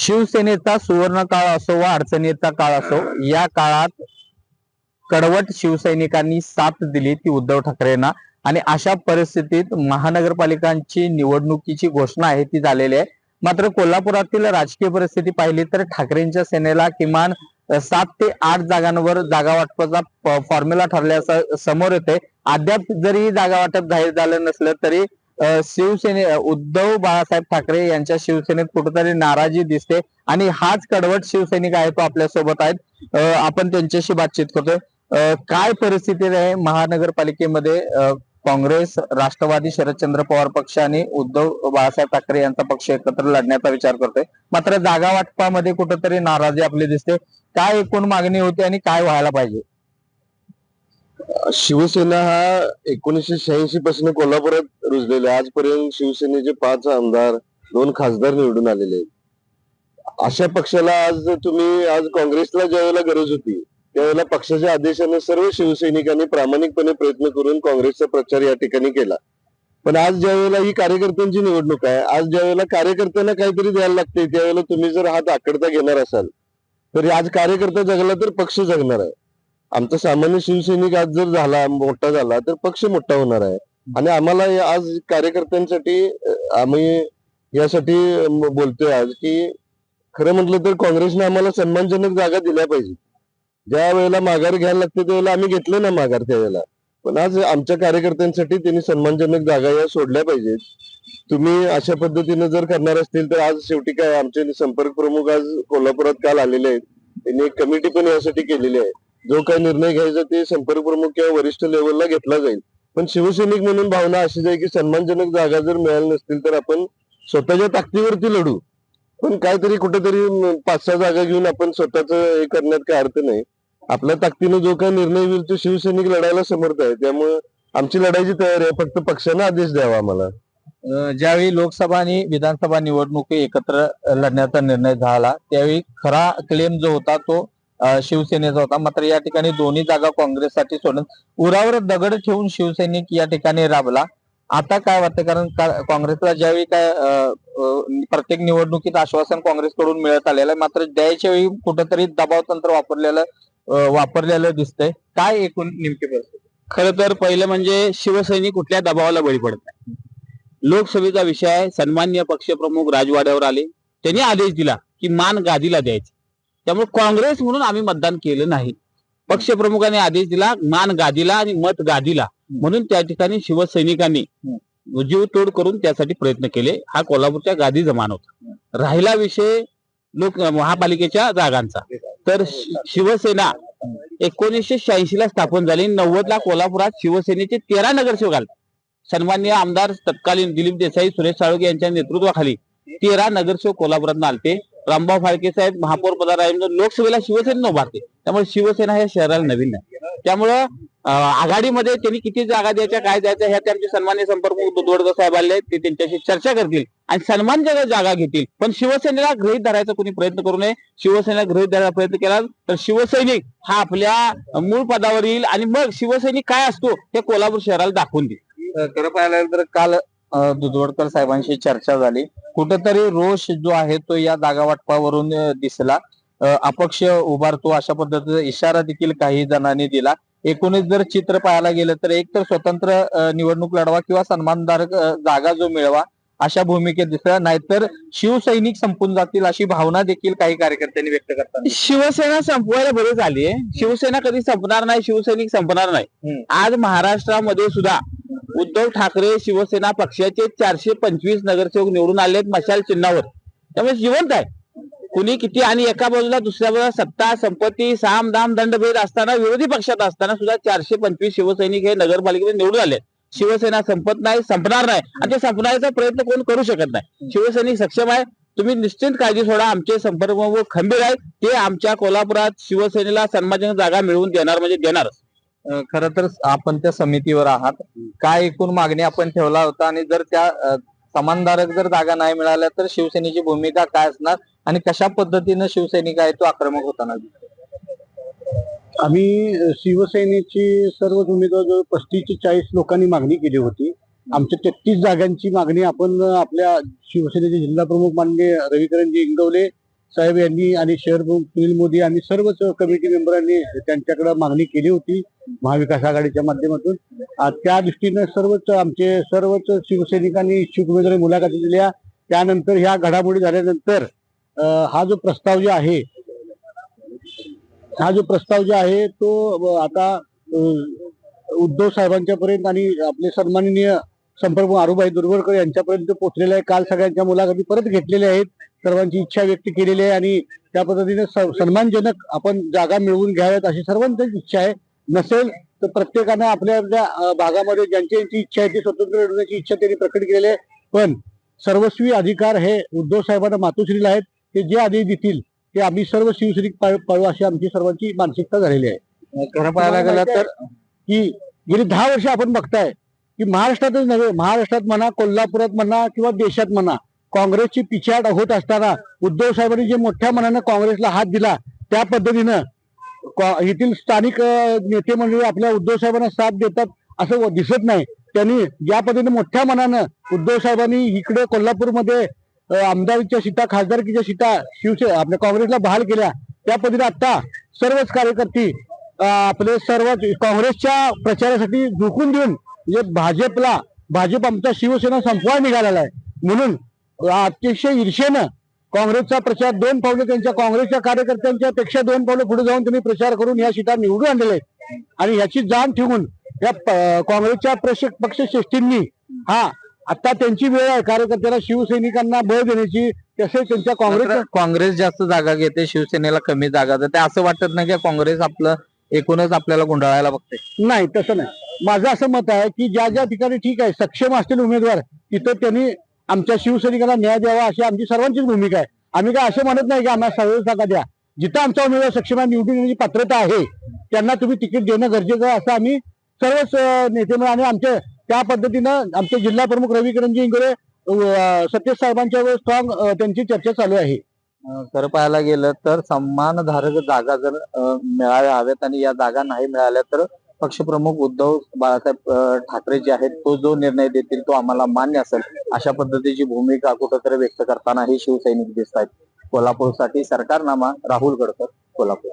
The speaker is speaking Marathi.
शिवसेनेचा सुवर्ण काळ असो वा अडचणीचा काळ असो, या काळात कडवट शिवसैनिकांनी साथ दिली ती उद्धव ठाकरेंना आणि अशा परिस्थितीत महानगरपालिकांची निवडणुकीची घोषणा आहे ती झालेली आहे. मात्र कोल्हापुरातील राजकीय परिस्थिती पाहिली तर ठाकरेंच्या सेनेला किमान 7 ते 8 जागांवर जागा वाटपाचा फॉर्म्युला ठरल्याचं समोर येते. अद्याप जरी जागा वाटप जाहीर झालं नसलं तरी शिवसेने उद्धव बाळासाहेब ठाकरे यांच्या शिवसेनेत कुठेतरी नाराजी दिसते आणि हाच कडवट शिवसैनिक आहे तो आपल्या सोबत आहेत. आपण त्यांच्याशी बातचीत करतोय. काय परिस्थिती आहे महानगरपालिकेमध्ये? काँग्रेस, राष्ट्रवादी, शरदचंद्र पवार पक्ष आणि उद्धव बाळासाहेब ठाकरे यांचा पक्ष एकत्र लढण्याचा विचार करतोय. मात्र जागा वाटपामध्ये कुठेतरी नाराजी आपली दिसते. काय एकूण मागणी होती आणि काय व्हायला पाहिजे? शिवसेना हा 1986 पासून कोल्हापुरात रुजलेला. आजपर्यंत शिवसेनेचे 5 आमदार, 2 खासदार निवडून आलेले आहेत. अशा पक्षाला आज काँग्रेसला ज्यावेळेला गरज होती त्यावेळेला पक्षाच्या आदेशाने सर्व शिवसैनिकांनी प्रामाणिकपणे प्रयत्न करून काँग्रेसचा प्रचार या ठिकाणी केला. पण आज ज्या वेळेला ही कार्यकर्त्यांची निवडणूक आहे, आज ज्या वेळेला कार्यकर्त्यांना काहीतरी द्यायला लागते, त्यावेळेला तुम्ही जर हात आकडता घेणार असाल तर आज कार्यकर्ता जगला तर पक्ष जगणार आहे. आमचा सामान्य शिवसैनिक आज जर मोठा झाला तर पक्ष मोठा होणार आहे. आणि आम्हाला आज कार्यकर्त्यांसाठी आम्ही यासाठी बोलतोय आज की खरं म्हटलं तर काँग्रेसने आम्हाला सन्मानजनक जागा दिल्या पाहिजे. ज्या वेळेला माघार घ्यायला लागते त्यावेळेला आम्ही घेतलं ना माघार त्यावेळेला, पण आज आमच्या कार्यकर्त्यांसाठी त्यांनी सन्मानजनक जागा या सोडल्या पाहिजेत. तुम्ही अशा पद्धतीने जर करणार असतील तर आज शेवटी काय आमचे संपर्क प्रमुख आज कोल्हापुरात काल आलेले आहेत. त्यांनी एक कमिटी पण यासाठी केलेली आहे. जो काही निर्णय घ्यायचा ते संपर्क प्रमुख किंवा वरिष्ठ लेवलला घेतला जाईल. पण शिवसैनिक म्हणून भावना अशीच आहे की सन्मानजनक जागा जर मिळाल्या नसतील तर आपण स्वतःच्या ताकदीवरती लढू. पण काहीतरी कुठेतरी 5-6 जागा घेऊन आपण स्वतःच हे करण्यात काय अर्थ नाही. आपल्या ताकदीने जो काही निर्णय होईल तो शिवसैनिक लढायला समर्थ आहे. त्यामुळे आमची लढायची तयारी आहे, फक्त पक्षाने आदेश द्यावा आम्हाला. ज्यावेळी लोकसभा आणि विधानसभा निवडणुकी एकत्र लढण्याचा निर्णय झाला त्यावेळी खरा क्लेम जो होता तो शिवसेनेचा होता. मात्र या ठिकाणी दोन्ही जागा काँग्रेससाठी सोडून उरावर दगड ठेवून शिवसैनिक या ठिकाणी राबला. आता काय वाटतं? कारण काँग्रेसला ज्यावेळी काय प्रत्येक निवडणुकीत आश्वासन काँग्रेसकडून मिळत आलेलं आहे, मात्र द्यायच्या वेळी कुठेतरी दबाव तंत्र वापरलेलं दिसतंय. काय एकूण नेमकी परिस्थिती? खरं तर पहिलं म्हणजे शिवसैनिक कुठल्या दबावाला बळी पडत नाही. लोकसभेचा विषय सन्मान्य पक्षप्रमुख राजवाड्यावर आले, त्यांनी आदेश दिला की मान गादीला द्यायचे. त्यामुळे काँग्रेस म्हणून आम्ही मतदान केलं नाही. पक्षप्रमुखांनी आदेश दिला मान गादीला आणि मत गादीला, म्हणून त्या ठिकाणी शिवसैनिकांनी जीव तोड करून त्यासाठी प्रयत्न केले. हा कोल्हापूरच्या गादी जमान होता. राहिला विषय महापालिकेच्या जागांचा, तर शिवसेना 1986 ला स्थापन झाली. 90 ला कोल्हापुरात शिवसेनेचे 13 नगरसेवक आले. सन्मान्य आमदार तत्कालीन दिलीप देसाई, सुरेश साळुंखे यांच्या नेतृत्वाखाली 13 नगरसेवक कोल्हापुरात आलते. रामभाऊ फाळके साहेब महापौर पदावर लोकसभेला शिवसेनेनं उभारते. त्यामुळे शिवसेना हे शहराला नवीन नाही. त्यामुळं आघाडीमध्ये त्यांनी किती जागा द्यायच्या काय द्यायच्या ह्या त्यांचे सन्मान्य संपर्क दुधवडकर साहेब आले, ते त्यांच्याशी चर्चा करतील आणि सन्मानजनक जागा घेतील. पण शिवसेनेला गृहीत धरायचा कोणी प्रयत्न करू नये. शिवसेना गृहीत धरायचा प्रयत्न केला तर शिवसैनिक हा आपल्या मूळ पदावर येईल आणि मग शिवसैनिक काय असतो हे कोल्हापूर शहराला दाखवून देईल. खरं पाहायला तर काल दुधवडकर साहेबांशी चर्चा झाली. कुठेतरी रोष जो आहे तो या जागा वाटपावरून दिसला. अपक्ष उभारतो अशा पद्धतीचा इशारा देखील काही जणांनी दिला. एकूणच जर चित्र पाहायला गेलं तर एक तर स्वतंत्र निवडणूक लढवा किंवा सन्मानदारक जागा जो मिळवा अशा भूमिकेत दिसला, नाहीतर शिवसैनिक संपून जातील अशी भावना देखील काही कार्यकर्त्यांनी व्यक्त करतात. शिवसेना संपवायला बरेच आली आहे. शिवसेना कधी संपणार नाही, शिवसैनिक संपणार नाही. आज महाराष्ट्रामध्ये सुद्धा उद्धव ठाकरे शिवसेना पक्षाचे 425 नगरसेवक निवडून आले आहेत मशाल चिन्हावर. त्यामुळे जिवंत आहे. कुणी किती आणि एका बाजूला दुसऱ्या बाजूला सत्ता संपत्ती साम दाम दंडभेद असताना विरोधी पक्षात असताना सुद्धा 425 शिवसैनिक हे नगरपालिकेमध्ये निवडून आले. शिवसेना संपत नाही, संपणार नाही आणि ते संपण्याचा प्रयत्न कोण करू शकत नाही. शिवसैनिक सक्षम आहे. तुम्ही निश्चित काळजी सोडा. आमचे संपर्क खंबीर आहेत. ते आमच्या कोल्हापुरात शिवसेनेला सन्मानजनक जागा मिळवून देणार म्हणजे देणारच. खरं तर आपण त्या समितीवर आहात. काय एकूण मागणी आपण ठेवला होता आणि जर त्या समानधारक जर जागा नाही मिळाल्या तर शिवसेनेची भूमिका काय असणार आणि कशा पद्धतीने शिवसैनिक आहे तो आक्रमक होताना? आम्ही शिवसेनेची सर्व उमेदवार 35 ते 40 लोकांनी मागणी केली होती. आमच्या 33 जागांची मागणी आपण आपल्या शिवसेनेचे जिल्हा प्रमुख माननीय रविकरणजी इंगवले साहेब यांनी आणि शहर प्रमुख सुनील मोदी आणि सर्वच कमिटी मेंबरांनी त्यांच्याकडे मागणी केली होती महाविकास आघाडीच्या माध्यमातून. त्या दृष्टीनं सर्वच शिवसैनिकांनी इच्छुक उमेदवारी मुलाखती दिल्या. त्यानंतर ह्या घडामोडी झाल्यानंतर हा जो प्रस्ताव जो आहे तो आता उद्धव साहेबांच्या पर्यंत आणि आपले सन्माननीय संपर्क आरुबाई दुर्वडकर यांच्यापर्यंत पोहोचलेला आहे. काल सगळ्यांच्या मुलाखती परत घेतलेल्या आहेत. सर्वांची इच्छा व्यक्त केलेली आहे आणि त्या पद्धतीने सन्मानजनक आपण जागा मिळवून घ्याव्यात अशी सर्वांची इच्छा आहे. नसेल तर प्रत्येकानं आपल्या आपल्या भागामध्ये ज्यांची इच्छा आहे ती स्वतंत्र लढवण्याची इच्छा त्यांनी प्रकट केलेली आहे. पण सर्वस्वी अधिकार हे उद्धव साहेबांना मातोश्रीला आहेत. ते जे आदेश देतील ते आम्ही सर्व शिवसैनिक पाळू अशी आमची सर्वांची मानसिकता झालेली आहे. खरं पाहायला गेलं तर की गेली 10 वर्ष आपण बघताय की महाराष्ट्रातच नव्हे, महाराष्ट्रात म्हणा, कोल्हापुरात म्हणा किंवा देशात म्हणा, काँग्रेसची पिछाड होत असताना उद्धव साहेबांनी जे मोठ्या मनानं काँग्रेसला हात दिला त्या पद्धतीनं येथील स्थानिक नेते मंडळी आपल्या उद्धव साहेबांना साथ देतात असं दिसत नाही. त्यांनी ज्या पद्धतीने मोठ्या मनानं उद्धव साहेबांनी इकडे कोल्हापूरमध्ये आमदारच्या सीटा, खासदारकीच्या सीटा आपल्या काँग्रेसला बहाल केल्या, त्या पद्धतीने आता सर्वच कार्यकर्ते आपले सर्व काँग्रेसच्या प्रचारासाठी झुकून देऊन म्हणजे भाजप आमचा शिवसेना संपवायला निघालेला आहे. म्हणून अतिशय ईर्षेनं काँग्रेसचा प्रचार 2 पावलं त्यांच्या काँग्रेसच्या कार्यकर्त्यांच्या पेक्षा 2 पावलं पुढे जाऊन त्यांनी प्रचार करून या सीटा निवडून आणलेल्या आहेत. आणि याची जाण ठेवून या काँग्रेसच्या पक्षश्रेष्ठींनी आता त्यांची वेळ आहे कार्यकर्त्याला शिवसैनिकांना बळ देण्याची. तसेच त्यांच्या काँग्रेस जास्त जागा घेते, शिवसेनेला कमी जागा देते, असं वाटत नाही की काँग्रेस आपलं एकूणच आपल्याला गुंडाळायला बघते? नाही, तसं नाही. माझं असं मत आहे की ज्या ज्या ठिकाणी ठीक आहे सक्षम असतील उमेदवार तिथं त्यांनी आमच्या शिवसैनिकांना न्याय द्यावा अशी आमची सर्वांचीच भूमिका आहे. आम्ही काय असं म्हणत नाही की आम्हाला सर्व जागा द्या. जिथं आमचा उमेदवार सक्षम आहे, निवडून येण्याची पात्रता आहे, त्यांना तुम्ही तिकीट देणं गरजेचं आहे असं आम्ही सर्वच नेते आणि आमच्या त्या पद्धतीनं आमचे जिल्हा प्रमुख रविकरणजी इंगोले सतीश साहेबांच्या स्ट्रॉंग त्यांची चर्चा चालू आहे. खरं पाहायला गेलं तर सन्मानधारक जागा जर मिळाव्या हव्यात आणि या जागा नाही मिळाल्या तर पक्षप्रमुख उद्धव बाळासाहेब ठाकरे जे आहेत तो जो निर्णय देतील तो आम्हाला मान्य असेल अशा पद्धतीची भूमिका कुठंतरी व्यक्त करताना हे शिवसैनिक दिसत आहेत. कोल्हापूरसाठी सरकारनामा, राहुल गडकर, कोल्हापूर.